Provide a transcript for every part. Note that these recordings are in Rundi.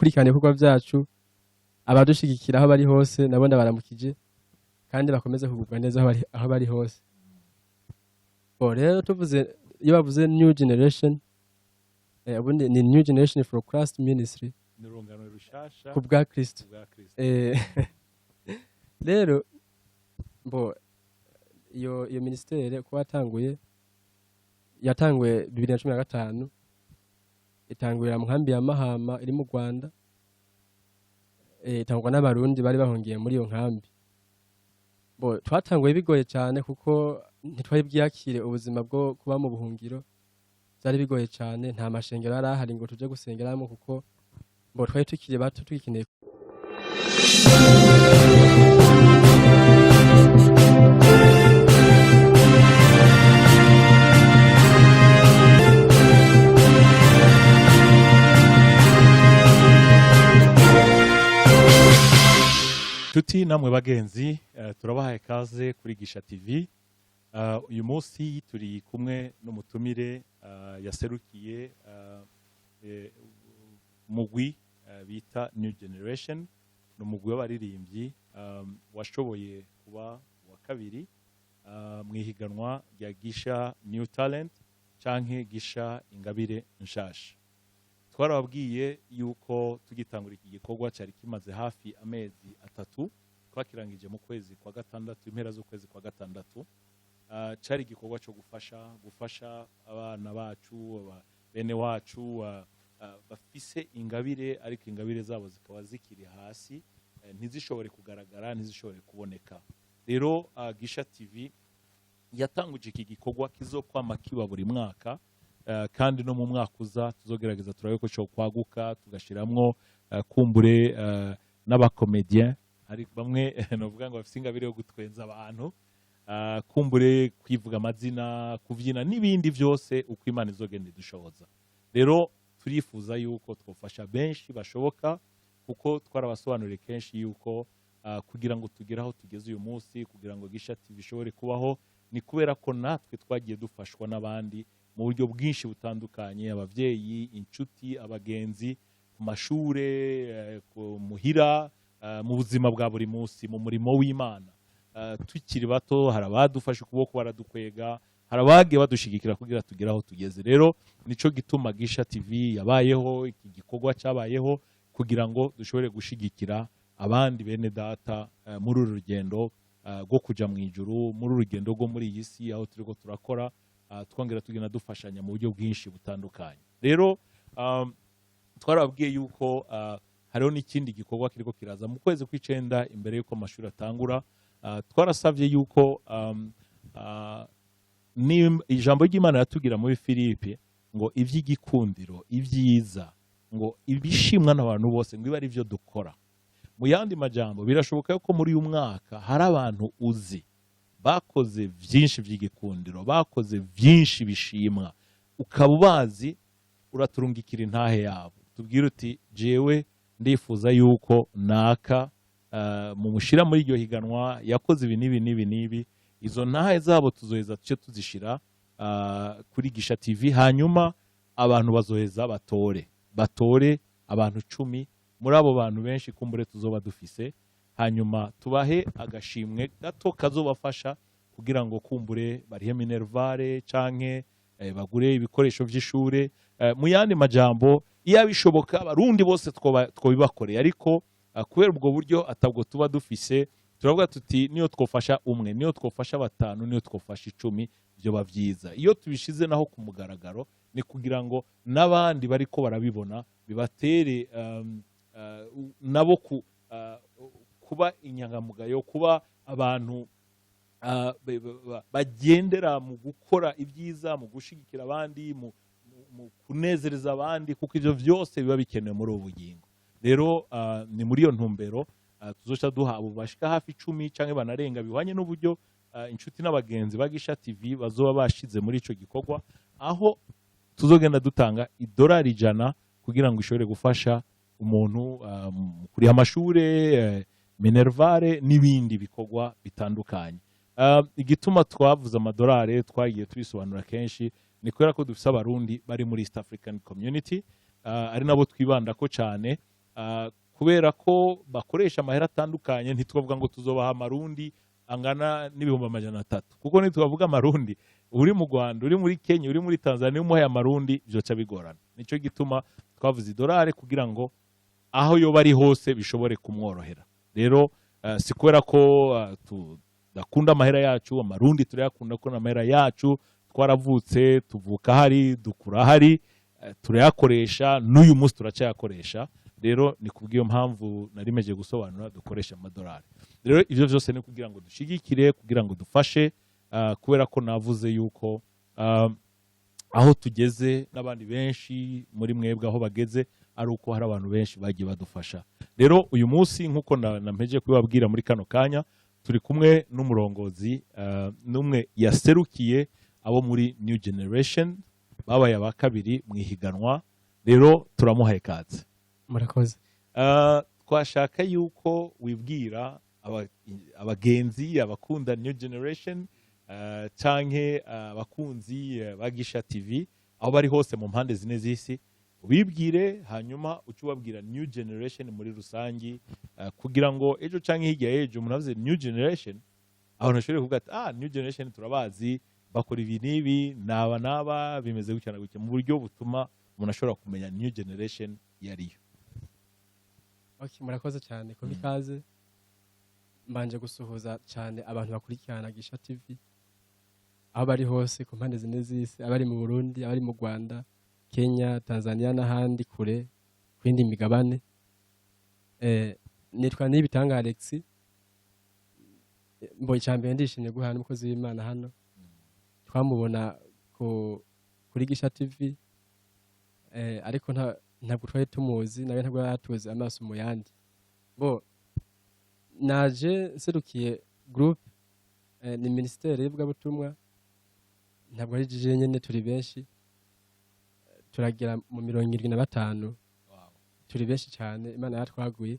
gukurikirana ibikorwa byacu, abadushigikira aho bari hose nabo ndabaramukije kandi bakomeze kugubwa neza aho bari hose. Rero tuvuze iyo bavuze new generation, ubundi ni new generation for Christ ministry, n'urungano rushasha ku bwa Kristo. Rero iyo ministere ko yatanguye 2015, itangurira mu nkambi ya Mahama iri mu Rwanda, itangwa n'abarundi bari bahungiye muri iyo nkambi. Twatanguye bigoye cyane kuko ntitwari bwiyakire ubuzima bwo kuba mu buhungiro, byari bigoye cyane, nta mashengero yari ahari ngo tuje gusengeramo kuko twari tukiri bato tugikeneye. Tuti namwe bagenzi, turabahaye kaze kuri Gisha TV. Uyu munsi turi kumwe n'umutumire yaserukiye mugwi bita New Generation, n'umugwi w'abaririmbyi washoboye kuba wa kabiri mu ihiganwa rya GISHA New Talent canke GISHA ingabire nshasha. Twarababwiye yuko tugitangura iki gikorwa cyari kimaze hafi amezi 3, twakirangije mu kwezi kwa gatandatu, impera z'ukwezi kwa gatandatu. Cyari igikorwa cyo gufasha abana bacu, bene wacu bafise ingabire, ariko ingabire zabo zikaba zikiri hasi, ntizishobore kugaragara, ntizishobore kuboneka. Rero GISHA TV yatanguje iki gikorwa kizokwama kiba buri mwaka, kandi no mu mwaka uza tuzogerageza turabe ko cyo kwaguka, tugashiramwo kumbure n'abakomedien, hari bamwe novuga ngo bafise ingabire yo gutwenza abantu, kumbure kwivuga amazina, kuvyina n'ibindi byose uko Imana izogenda idushoboza. Rero turifuza yuko twofasha benshi bashoboka, kuko twarabasobanuriye kenshi yuko kugira ngo tugere aho tugeze uyu munsi, kugira ngo GISHA TV ishobore kubaho, ni kubera ko natwe twagiye dufashwa n'abandi mu buryo bwinshi butandukanye, abavyeyi, inshuti, abagenzi, ku mashure, ku muhira, mu buzima bwa buri munsi, mu murimo w'Imana. Tukiri bato hari abadufashe ukuboko baradukwega, hari abagiye badushigikira kugira tugere aho tugeze. Rero nico gituma GISHA TV yabayeho, iki gikorwa cyabayeho kugira ngo dushobore gushigikira abandi bene data muri uru rugendo rwo kuja mu ijuru, muri urugendo rwo muri iyi si aho turiko turakora, twongera tugenda dufashanya mu buryo bwinshi butandukanye. Rero twarababwiye yuko hariho n'ikindi gikorwa kiriko kiraza mu kwezi kw'icenda imbere yuko amashuri atangura. Twarasavye yuko ijambo ry'Imana yatubwira muri Filipi ngo ivy'igikundiro, ibyiza, ngo ibishimwa n'abantu bose ngo ibe ari byo dukora. Mu yandi majambo, birashoboka yuko muri uyu mwaka hari abantu uzi bakoze vyinshi vy'igikundiro, bakoze vyinshi bishimwa, ukaba ubazi, uraturungikira intahe yabo, tubwire uti jewe ndifuza yuko naka mumushira muri iryo higanwa yakoze ibi n'ibi. Izo ntahe zabo tuzoheza tuce tuzishira kuri GISHA TV, hanyuma abantu bazoheza batore abantu 10 muri abo bantu benshi kumbure tuzoba dufise, hanyuma tubahe agashimwe gato kazobafasha kugira ngo kumbure barihe minervare canke bagure ibikoresho vy'ishure. Mu yandi majambo, iyo bishoboka abarundi bose twobibakoreye, ariko kubera ubwo buryo atabwo tuba dufise, turavuga tuti niyo twofasha umwe, niyo twofasha 5, niyo twofasha 10, byo bavyiza. Iyo tubishize naho ku mugaragaro, ni kugira ngo n'abandi bariko barabibona bibatere nabo kuba inyangamugayo, kuba abantu bagendera mu gukora ibyiza, mu gushigikira abandi, mu kunezereza abandi, kuko ivyo vyose biba bikenewe muri ubu bugingo. Rero ni muri iyo ntumbero tuzoca duha bashika hafi 10 canke banarenga, bihwanye n'uburyo inshuti n'abagenzi ba GISHA TV bazoba bashize muri ico gikorwa, aho tuzogenda dutanga $100 kugira ngo ishobore gufasha umuntu kuriha amashure, minervare n'ibindi bikorwa bitandukanye. Igituma twavuze $1 twagiye tubisobanura kenshi, ni kubera ko dufise abarundi bari muri East African Community, ari nabo twibanda ko cyane. kubera ko bakoresha amahera atandukanye ntitwavuga ngo tuzobaha amarundi angana n'ibihumbi 300 kuko ntitwavuga amarundi uri mu Rwanda uri muri Kenya uri muri Tanzania umuhaye amarundi byoca bigorana nico gituma twavuze idolari kugira ngo aho yoba ari hose bishobore kumworohera rero si kubera ko tudakunda amahera yacu amarundi turayakunda ko amahera yacu twaravutse tuvuka hari dukura hari turayakoresha n'uyu munsi turacyayakoresha rero ni kubw'iyo mpamvu narimeje gusobanura dukoresha amadolari rero ivyo byose ni kugira ngo dushigikire kugira ngo dufashe kubera ko navuze yuko aho tugeze n'abandi benshi muri mwebwe aho bageze ari uko hari abantu benshi bagiye badufasha rero uyu munsi nk'uko nampeje kubibabwira muri kano kanya turi kumwe n'umurongozi n'umwe yaserukiye abo muri New Generation babaye abakabiri mu ihiganwa rero turamuhaye kaze murakoze twashaka yuko wibwira abagenzi abakunda New Generation canke abakunzi ba GISHA TV aho bari hose mu mpande zine z'isi ubibwire hanyuma uce ubabwira New Generation muri rusangi kugira ngo ejo canke hirya y'ejo umuntu avuze New Generation abantu bashobore kuvuga ati New Generation turabazi bakora ibi n'ibi naba bimeze gutya na gutya mu buryo butuma umuntu ashobora kumenya New Generation yariyo. Okay, murakoze cyane ko bikaze mbanje gusuhuza cyane abantu bakurikirana GISHA TV aho bari hose ku mpande zine z'isi abari mu Burundi abari mu Rwanda Kenya Tanzania n'ahandi kure kwindi migabane nitwa Nibitanga Alex mboye cyambere ndishimye guhana umukozi w'Imana hano twamubona kuri GISHA TV ariko ntabwo twari tumuzi nawe ntabwo yatuzi amaso mu yandi bo naje nserukiye group ni ministere y'ubwabutumwa ntabwo ari jije nyene turi benshi turagira mu 75 turi benshi cyane Imana yatwaguye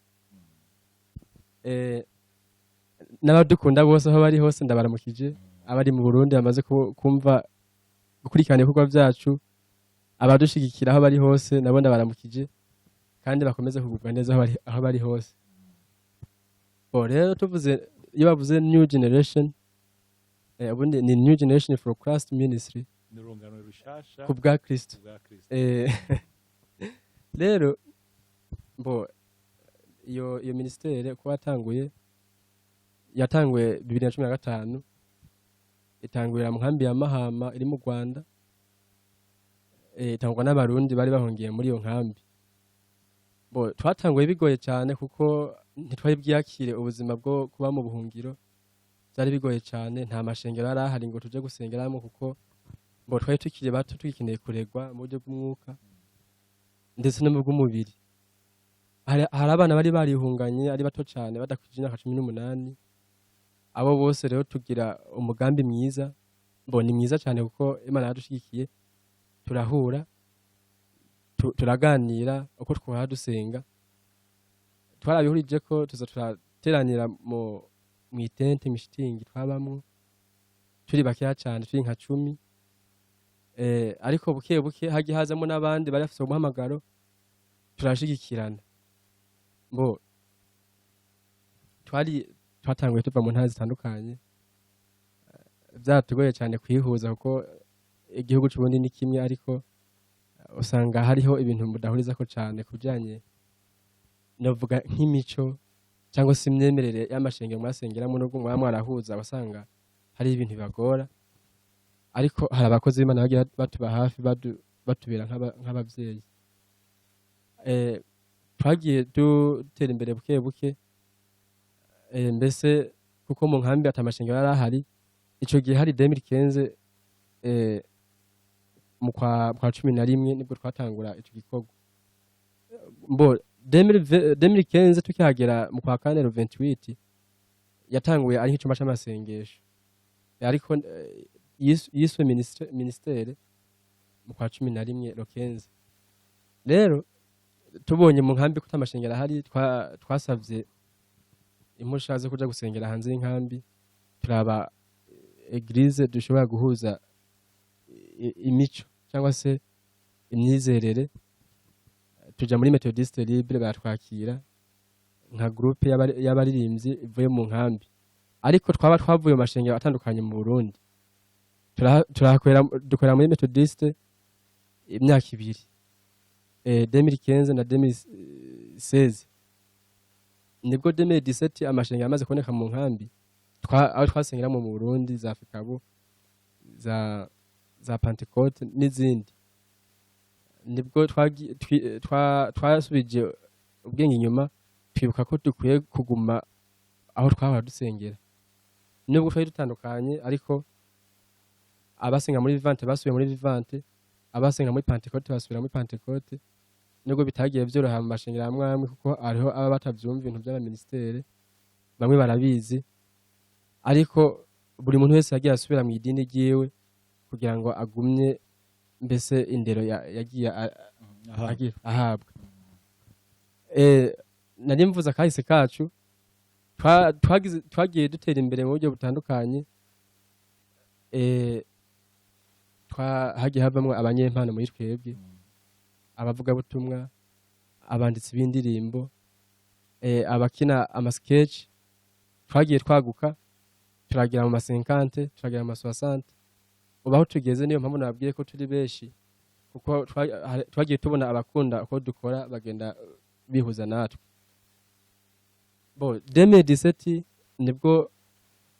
n'abadukunda bose aho bari hose ndabaramukije abari mu Burundi bamaze kumva gukurikirana ibikorwa byacu abadushigikira aho bari hose nabo ndabaramukije kandi bakomeze kugubwa neza aho bari hose bo rero tuvuze iyo bavuze New Generation ubundi ni New Generation for Christ Ministry n'urungano rushasha ku bwa Kristo rero bo iyo ministere ko yatanguye 2015 itangurira mu nkambi ya Mahama iri mu Rwanda itangwa n'abarundi bari bahongiye muri iyo nkambi bo twatanguye bigoye cyane kuko ntitwari bwiyakire ubuzima bwo kuba mu buhungiro byari bigoye cyane nta mashengero ari ahari ngo tuje gusengeramo kuko bo twari tukiri bato tugikeneye kuregwa mu buryo bw'umwuka ndetse no mu bw'umubiri hari abana bari barihunganye ari bato cyane badakwije imyaka 18 abo bose rero tugira umugambi mwiza bo ni mwiza cyane kuko Imana yadushigikiye turahura turaganira uko twahora dusenga twarabihurije ko turateranira mu itente mishitingi twabamwo turi bakeya cyane turi nka 10 ariko buke buke hagiye hazamo n'abandi bari bafite umuhamagaro turashigikirana bo twatanguye tuva mu ntara zitandukanye byatugoye cyane kwihuza kuko igihugu cy'ubundi ni kimwe ariko usanga hariho ibintu mudahuriza ko cyane kujanye novuga nk'imico cyangwa se imyemerere y'amashengero mwasengeramo n'ubwo mwarahuza wasanga hari ibintu bibagora ariko hari abakozi b'Imana bagiye batuba hafi batubera nk'abavyeyi twagiye dutera imbere buke buke mbese kuko mu nkambi atamashengero yari ahari ico gihe hari 2015 mu kwa 11 nibwo twatangura ico gikorwa mbo 2015 tukihagera mu kwa 28 yatanguye ari nk'icuma c'amasengesho ariko yiswe ministere mu kwa 11 lokenze rero tubonye mu nkambi kutamashengera hari twasavye impusha zo kuja gusengera hanze y'inkambi turaba eglise dushobora guhuza imico cyangwa se imyizerere tuja muri Methodiste Libre batwakira nka groupe y'abaririmbyi ivuye mu nkambi, ariko twavuye mu mashengero atandukanye mu Burundi. Dukorera muri Methodiste imyaka 2, 2015 na 2016. Nibwo 2017 amashengero amaze kuboneka mu nkambi, aho twasengera mu Burundi, za Fikabo, za Pentecote n'izindi. Nibwo twasubije ubwenge inyuma, twibuka ko dukwiye kuguma aho twahora dusengera. Nubwo twari dutandukanye, ariko abasenga muri Vivante basubiye muri Vivante, abasenga muri Pentecote basubira muri Pentecote. Nubwo bitagiye byoroha mu mashengero amwe kuko ariho aba batavyumva ibintu by'abaministere, bamwe barabizi, ariko buri muntu wese yagiye asubira mu idini ryiwe kugira ngo agumye mbese indero yagiye ahabwa. Nari mvuza kahise kacu, twagiye dutera imbere mu buryo butandukanye. Hagiye havamwo abanyempano muri twebwe, abavugabutumwa, abanditsi b'indirimbo, abakina amasketch. Twagiye twaguka, turagira mu 50, turagira mu 60. Ubaho tugeze niyo mpamvu nababwiye ko turi benshi, kuko twagiye tubona abakunda uko dukora bagenda bihuza natwe. 2017 nibwo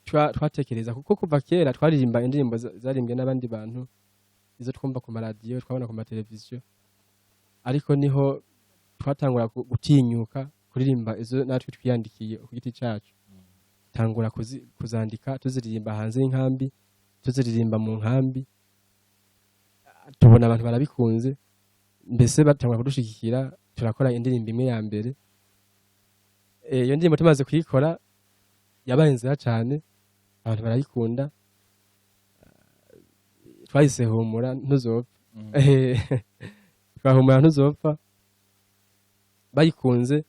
twatekereza, kuko kuva kera twaririmba indirimbo zarimbwe n'abandi bantu, izo twumva ku maradiyo, twabona ku mateleviziyo, ariko niho twatangura gutinyuka kuririmba izo natwe twiyandikiye ku giti cyacu. Tangura kuzandika, tuziririmba hanze y'inkambi, tuziririmba mu nkambi, tubona abantu barabikunze, mbese batangura kudushigikira. Turakora indirimbo imwe ya mbere. Iyo ndirimbo tumaze kuyikora yabaye nziza cyane, abantu barayikunda. Twahise humura ntuzopfa. Twahumura ntuzopfa, bayikunze.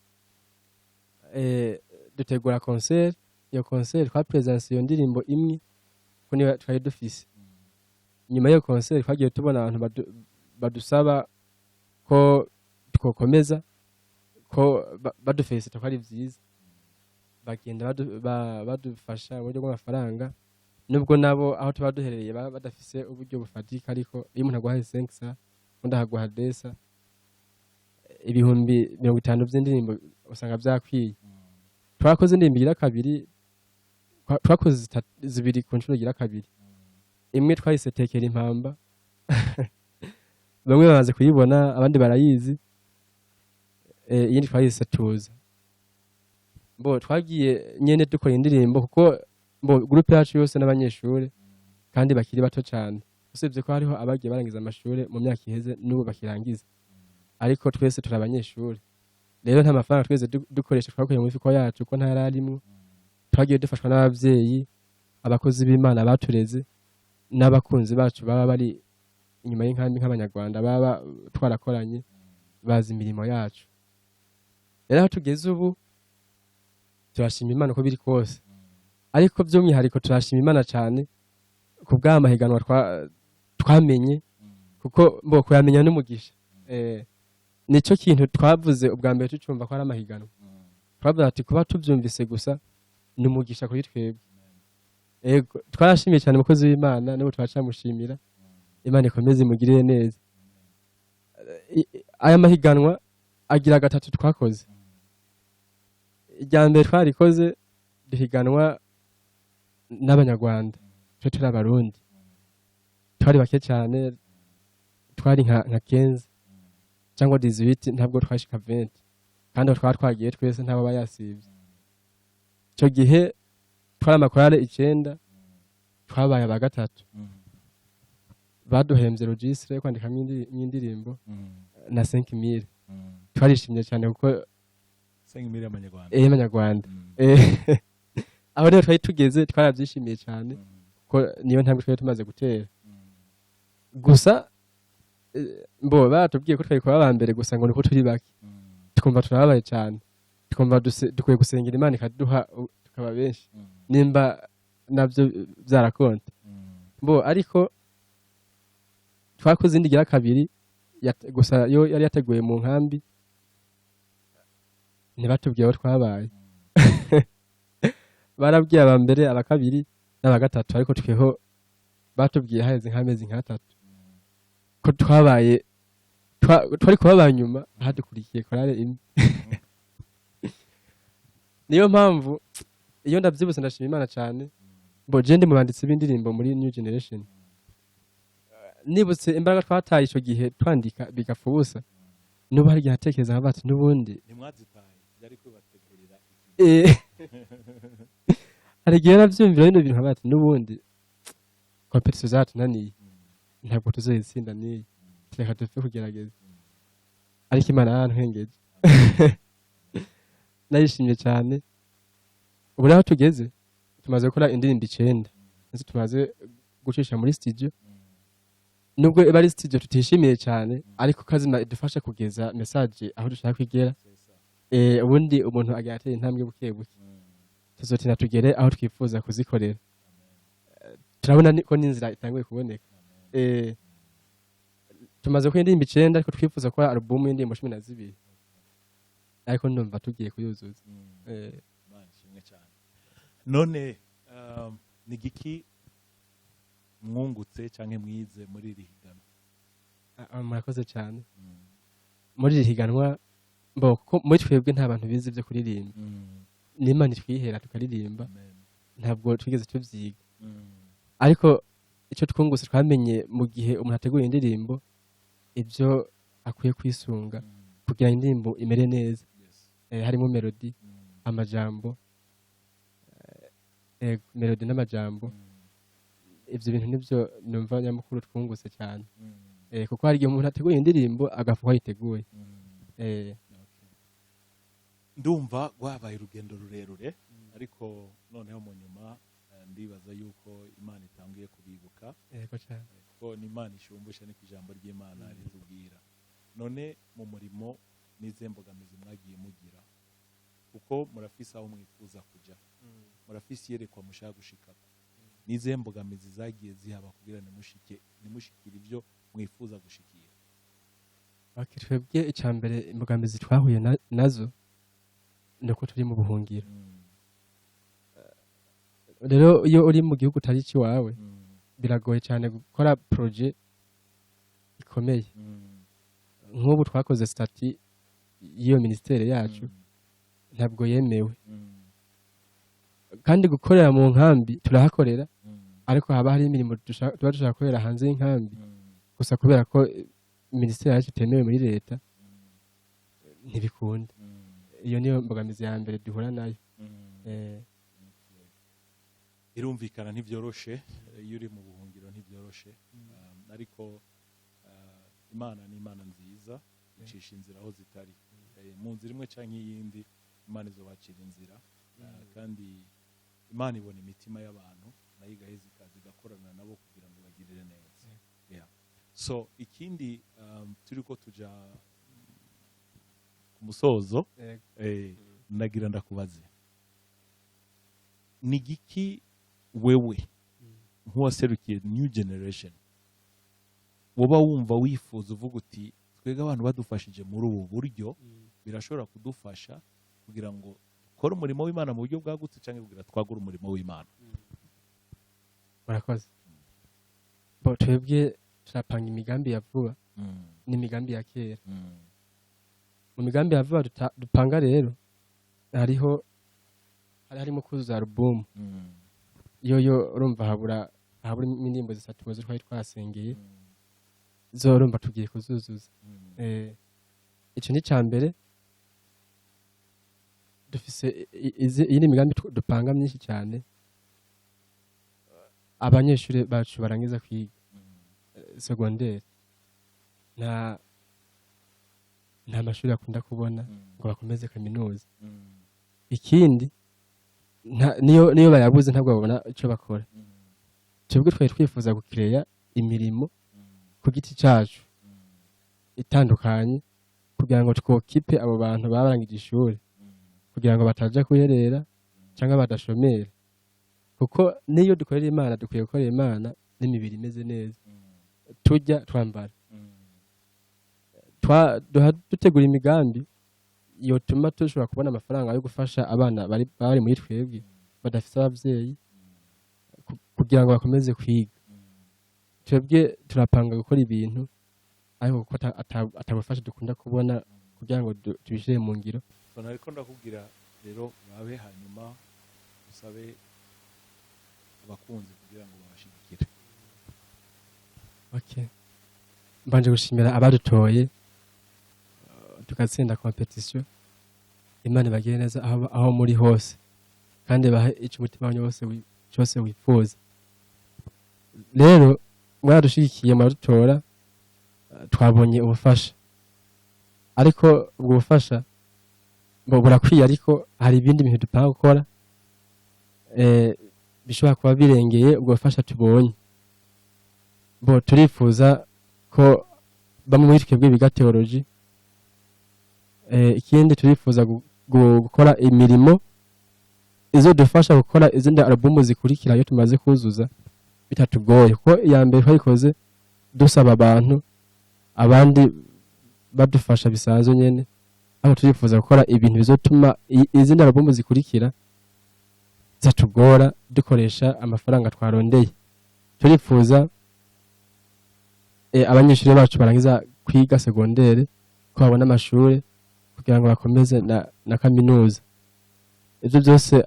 Dutegura concert. Iyo concert twapresence iyo ndirimbo imwe ko niyo twari dufise. Nyuma y'iyo concert twagiye tubona abantu badusaba ko twokomeza, ko badufese twari vyiza, bagenda badufasha mu buryo bw'amafaranga. Nubwo nabo aho tuba duherereye badafise uburyo bufatika, ariko iyo umuntu agwaye 500 undi ahaguha 10, ibihumbi 50 by'indirimbo usanga byakwiye. Twakoze indirimbo igira kabiri, twakoze 2 ku nshuro igira kabiri. Imwe twahise tekera impamba, bamwe bamaze kuyibona, abandi barayizi. Iyindi twahise tuza. Twagiye nyene dukora indirimbo, kuko groupe yacu yose n'abanyeshure kandi bakiri bato cyane, usibye ko hariho abagiye barangiza amashure mu myaka iheze n'ubu bakirangiza, ariko twese turi abanyeshure. Rero nta mafaranga twese dukoresha twakoye mu mifuko yacu, ko ntararimwe. Twagiye dufashwa n'abavyeyi, abakozi b'Imana batureze, n'abakunzi bacu baba bari inyuma y'inkambi nk'abanyarwanda baba twarakoranye, bazi imirimo yacu. Rero aho tugeze ubu turashima Imana ko biri kose, ariko by'umwihariko turashima Imana cyane ku bw'amahiganwa twamenye, kuko kuyamenya n'umugisha. Nico kintu twavuze ubwa mbere tucumva ko ari amahiganwa. Twavuze ati kuba tubyumvise gusa ni umugisha kuri twebwe. Twarashimiye cyane umukozi w'Imana, n'ubu twacamushimira. Imana ikomeze imugirire neza. Aya mahiganwa agira 3 twakoze. Irya mbere twarikoze duhiganwa n'abanyarwanda, turi abarundi, twari bake cyane, twari nka 15 cyangwa 18, ntabwo twashika 20, kandi twagiye twese ntabo bayasivye. Cyo gihe twari amakorale 9, twabaye aba 3. Baduhembye registre yo kwandika indirimbo na 5000. Twarishimye cyane kuko 5000 y'amanyarwanda. Y'amanyarwanda. Aho rero twari tugeze twarabyishimiye cyane, kuko niyo ntambwe twari tumaze gutera. Gusa batubwiye ko twari kuba aba mbere, gusa ngo niko turi bake. Tukumva turababaye cyane, tukumva dukwiye gusengera Imana ikaduha tukaba benshi, nimba nabyo byarakonte. Ariko twakoze indi gira kabiri, gusa yo yari yateguye mu nkambi, ntibatubwiye aho twabaye barabwiye aba mbere aba kabiri n'aba gatatu ariko tweho batubwiye haheze nk'amezi nk'atatu ko twabaye twari kuba nyuma hadukurikiye korale imwe niyo mpamvu iyo ndabyibutse ndashima Imana cyane bo je ndi mu banditsi b'indirimbo muri New Generation nibutse imbaraga twataye ico gihe twandika bigapfa ubusa nubu hari igihe hatekereza nka bati n'ubundi ntimwazitaye byari kwibategurira hari igihe navyumvira bino bintu nka bati n'ubundi competition zatunaniye ntabwo tuzoyitsinda niyi reka dupfe kugerageza ariko Imana yarantwengeje nayishimye cyane ubu rero tugeze tumaze gukora indirimbo 9 ndetse tumaze gucisha muri studio nubwo iba ari studio tutishimiye cyane ariko kazima idufasha kugeza message aho dushaka kwigera ubundi umuntu agira ateye intambwe buke buke tuzotina tugere aho twifuza kuzikorera turabona ko n'inzira itanguye kuboneka tumaze gukora indirimbo 9 ariko twifuza gukora album y'indirimbo 12 ariko ndumva tugiye kuyuzuza shimwe cyane none ni giki mwungutse canke mwize muri iri higanwa murakoze cyane muri iri higanwa kuko muri twebwe nta bantu bize byo kuririmba n'Imana twihera tukaririmba ntabwo twigeze tubyiga ariko icyo twungutse twamenye mu gihe umuntu ategura indirimbo ibyo akwiye kwisunga kugira indirimbo imere neza harimo melody amajambo melody n'amajambo ivyo bintu nivyo numva nyamukuru twungutse cyane kuko hari igihe umuntu ateguye indirimbo agafuka yiteguye ndumva rwabaye urugendo rurerure ariko noneho mu nyuma ndibaza yuko Imana itangiye kubibuka kuko n'Imana ishumbusha ni kwijambo ry'Imana ritubwira none mu murimo n'ize mbogamizi mwagiye mugira kuko murafise aho mwifuza kuja murafise yerekwa mushaka gushika n'ize mbogamizi zagiye zihaba kugira nimushikira ibyo mwifuza gushikira twebwe icambere imbogamizi twahuye nazo nuko turi mu buhungiro rero iyo uri mu gihugu utari iwawe biragoye cyane gukora projet ikomeye nk'ubu twakoze stati y'iyo ministere yacu ntabwo yemewe kandi gukorera mu nkambi turahakorera ariko haba hari imirimo tuba dushaka gukorera hanze y'inkambi gusa kubera ko ministere yacu itemewe muri leta ntibikunda iyo niyo mbogamizi ya mbere duhura nayo irumvikana ntibyoroshe iyo uri mu buhungiro ntibyoroshe ariko Imana ni Imana nziza icisha inzira aho zitari mu nzira imwe canke iyindi Imana izobacira inzira kandi Imana ibona imitima y'abantu nayo igaheza igakorana nabo kugira ngo bagirire neza so ikindi turiko tuja ku musozo nagira ndakubaze ni giki wewe nk'uwaserukiye New Generation woba wumva wifuza uvuga uti twega abantu badufashije muri ubu buryo birashobora kudufasha kugira ngo dukore umurimo w'Imana mu buryo bwagutse cyangwa kugira twagure umurimo w'Imana murakoze bo twebwe turapanga imigambi ya vuba n'imigambi ya kera mu migambi ya vuba dupanga rero harimo kuzuza album yo urumva habura indirimbo zisatu muzo twari twasengeye zo urumva tugiye kuzuzuza icyo ni cyambere dufise iyi ni imigambi dupanga myinshi cyane abanyeshuri bacu barangiza kwiga secondaire nta mashuri akunda kubona ngo bakomeze kaminuza ikindi niyo bayabuze ntabwo babona icyo bakora twebwe twari twifuza gukireya imirimo ku giti cyacu itandukanye kugira ngo twokipe abo bantu barangije ishuri kugira ngo bataja kuyerera cyangwa badashomera kuko niyo dukorera Imana dukwiye gukorera Imana n'imibiri imeze neza tujya twambara dutegura imigambi yotuma tushobora kubona amafaranga yo gufasha abana bari muri twebwe badafite ababyeyi kugira ngo bakomeze kwiga. Twebwe turapanga gukora ibintu ariko kuko atabufasha dukunda kubona kugira ngo tubishyire mu ngiro. Ariko ndakubwira rero babe hanyuma usabe abakunzi kugira ngo babashigikire. Okay. Mbanje gushimira abadutoye tugatsinda competition. Imana ibagire neza aho muri hose kandi bahe icyo umutima wanyu wose cyose wifuza. Rero mwaradushigikiye muradutora, twabonye ubufasha ariko ubwo bufasha burakwiye, ariko hari ibindi bintu dupanga gukora bishobora kuba birengeye ubwo bufasha tubonye. Turifuza ko bamwe muri twebwe biga theology, ikindi turifuza gukora imirimo izo dufasha gukora izindi albumu zikurikira iyo tumaze kuzuza bitatugoye, kuko iya mbere twayikoze dusaba abantu abandi badufasha bisanzwe nyene, aho turifuza gukora ibintu bizotuma izindi albumu zikurikira zatugora dukoresha amafaranga twarondeye. Turifuza abanyeshuri bacu barangiza kwiga segondere ko babona amashuri kugira ngo bakomeze na kaminuza. Ibyo byose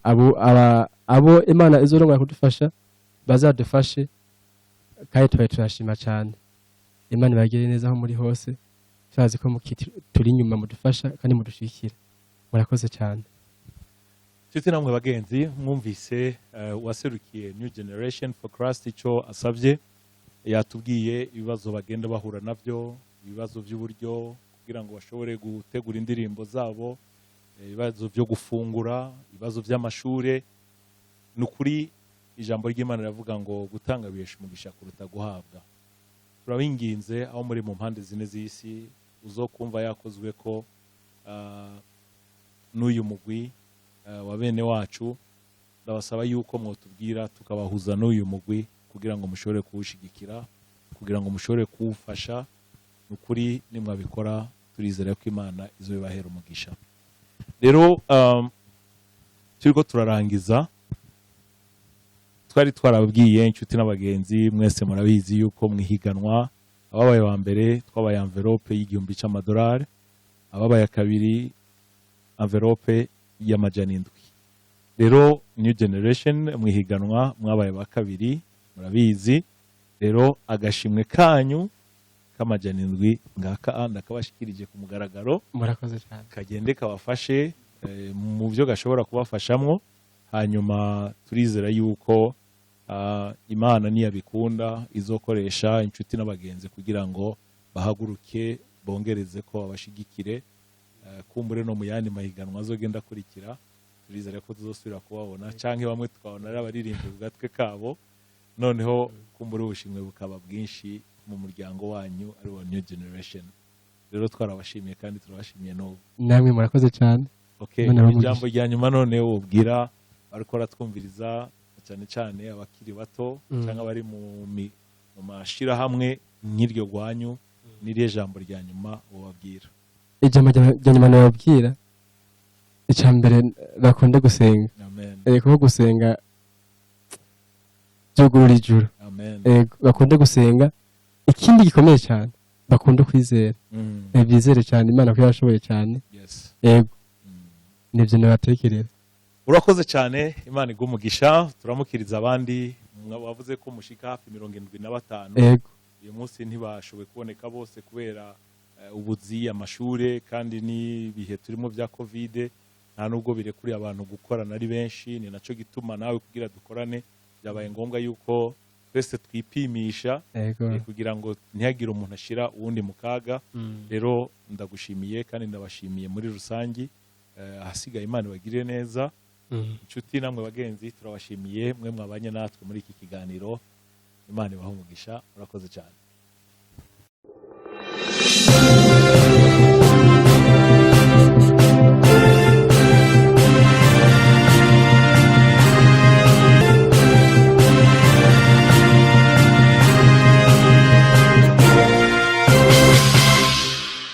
abo Imana izorongora kudufasha bazadufashe kandi turashima cyane. Imana ibagire neza aho muri hose, turazi ko turi inyuma mudufasha kandi mudushikira. Murakoze cyane. Nshuti namwe bagenzi, mwumvise waserukiye New Generation for Christ icyo asabye. Yatubwiye ibibazo bagenda bahura nabyo, ibibazo by'uburyo kugira ngo bashobore gutegura indirimbo zabo, ibibazo byo gufungura, ibibazo by'amashure. Nukuri ijambo ry'Imana riravuga ngo gutanga bihesha umugisha kuruta guhabwa. Turabinginze aho muri mu mpande zine z'isi uzokumva yakozwe ko n'uyu mugwi wa bene wacu, ndabasaba yuko mwotubwira tukabahuza n'uyu mugwi kugira ngo mushobore kuwushigikira, kugira ngo mushobore kuwufasha. Nukuri nimwabikora turizera ko Imana izobibahera umugisha. Rero turiko turarangiza, twari twarababwiye inshuti n'abagenzi mwese murabizi yuko mwihiganwa ababaye wa mbere twabaye envelope y'igihumbi $100, ababaye kabiri envelope y'amajana 7. Rero New Generation mwihiganwa mwabaye ba kabiri, murabizi. Rero agashimwe kanyu k'amajana 7 ngaka ndakabashikirije ku mugaragaro. Murakoze cyane. Kagende kabafashe mu byo gashobora kubafashamwo, hanyuma turizera yuko Imana niyabikunda izokoresha inshuti n'abagenzi kugira ngo bahaguruke bongereze ko abashigikire. Kumbure no mu yandi mahiganwa azogenda kurikira, turizera ko tuzosubira kubabona canke bamwe tukabona ari abaririmvyi ku gatwe kabo, noneho kumbure ubushimwe bukaba bwinshi mu muryango wanyu ari wa New Generation. Rero twarabashimiye kandi turabashimiye no namwe murakoze cyane. Okay, ijambo rya nyuma none ubwira ariko ratwumviriza cyane cyane abakiri bato cyangwa bari mu mashira hamwe nk'iryo gwanyu, niriye jambo rya nyuma ubabwira? Ijambo rya nyuma nababwira, icyambere bakunde gusenga. Amen. Kuko gusenga byugurura ijuru. Amen. Bakunde gusenga. Ikindi gikomeye cyane bakunde kwizera. Bizere cyane Imana ko yashoboye cyane. Yes. Nibyo nabatekereza. Urakoze cyane, Imana igumugisha. Turamukiriza abandi bavuze ko mushika hafi 75. Uyu munsi ntibashoboye kuboneka bose kubera ubuzi, amashure kandi ni bihe turimo bya Covid, nta nubwo birekuriye abantu gukorana ari benshi. Ni naco gituma nawe kugira dukorane byabaye ngombwa yuko twese twipimisha kugira ngo ntihagire umuntu ashira uwundi mu kaga. Rero ndagushimiye kandi ndabashimiye muri rusangi. Ahasigaye Imana bagirire neza. Inshuti namwe bagenzi turabashimiye mwe mwabanye natwe muri iki kiganiro. Imana ibahe umugisha. Urakoze cyane.